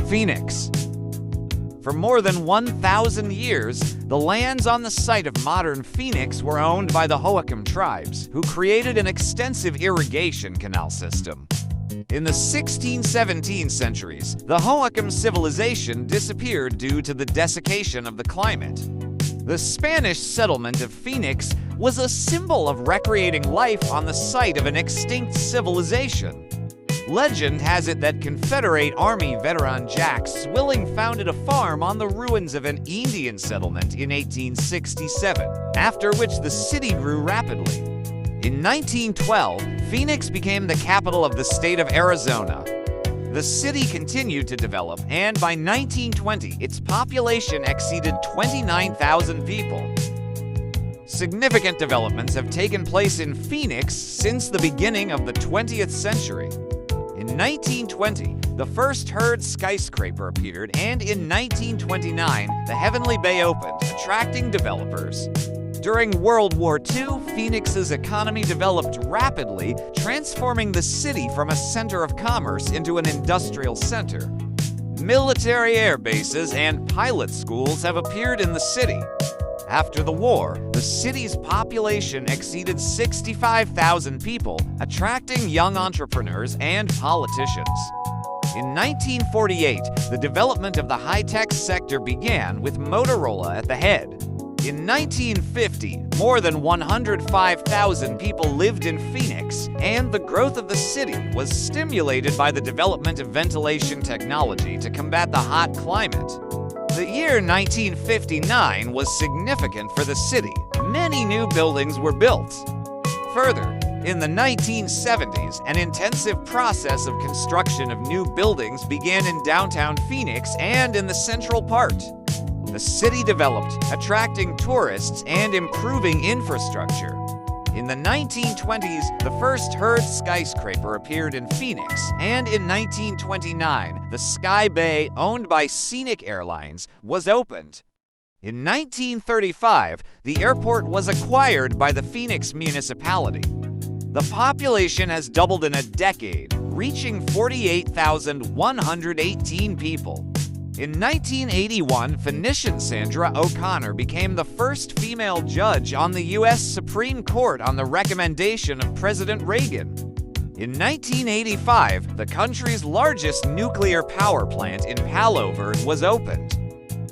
Phoenix. For more than 1,000 years, the lands on the site of modern Phoenix were owned by the Hohokam tribes, who created an extensive irrigation canal system. In the 16-17 centuries, the Hohokam civilization disappeared due to the desiccation of the climate. The Spanish settlement of Phoenix was a symbol of recreating life on the site of an extinct civilization. Legend has it that Confederate Army veteran Jack Swilling founded a farm on the ruins of an Indian settlement in 1867, after which the city grew rapidly. In 1912, Phoenix became the capital of the state of Arizona. The city continued to develop, and by 1920, its population exceeded 29,000 people. Significant developments have taken place in Phoenix since the beginning of the 20th century. In 1920, the first Heard skyscraper appeared, and in 1929, the Heavenly Bay opened, attracting developers. During World War II, Phoenix's economy developed rapidly, transforming the city from a center of commerce into an industrial center. Military air bases and pilot schools have appeared in the city. After the war, the city's population exceeded 65,000 people, attracting young entrepreneurs and politicians. In 1948, the development of the high-tech sector began with Motorola at the head. In 1950, more than 105,000 people lived in Phoenix, and the growth of the city was stimulated by the development of ventilation technology to combat the hot climate. The year 1959 was significant for the city. Many new buildings were built. Further, in the 1970s, an intensive process of construction of new buildings began in downtown Phoenix and in the central part. The city developed, attracting tourists and improving infrastructure. In the 1920s, the first Heard skyscraper appeared in Phoenix, and in 1929, the Sky Bay, owned by Scenic Airlines, was opened. In 1935, the airport was acquired by the Phoenix municipality. The population has doubled in a decade, reaching 48,118 people. In 1981, Phoenician Sandra O'Connor became the first female judge on the U.S. Supreme Court on the recommendation of President Reagan. In 1985, the country's largest nuclear power plant in Palover was opened.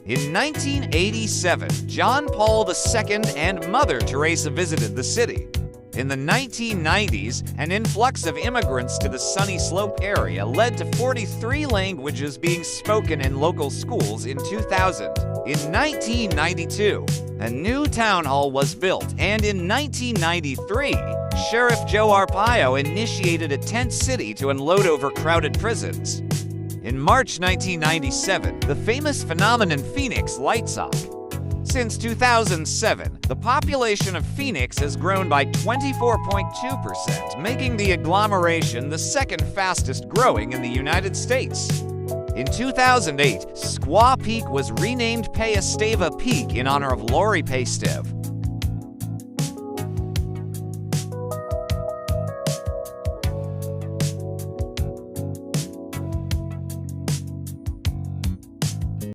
In 1987, John Paul II and Mother Teresa visited the city. In the 1990s, an influx of immigrants to the Sunny Slope area led to 43 languages being spoken in local schools in 2000. In 1992, a new town hall was built, and in 1993, Sheriff Joe Arpaio initiated a tent city to unload overcrowded prisons. In March 1997, the famous phenomenon Phoenix light sock. Since 2007, the population of Phoenix has grown by 24.2%, making the agglomeration the second fastest growing in the United States. In 2008, Squaw Peak was renamed Payastava Peak in honor of Lori Paystev.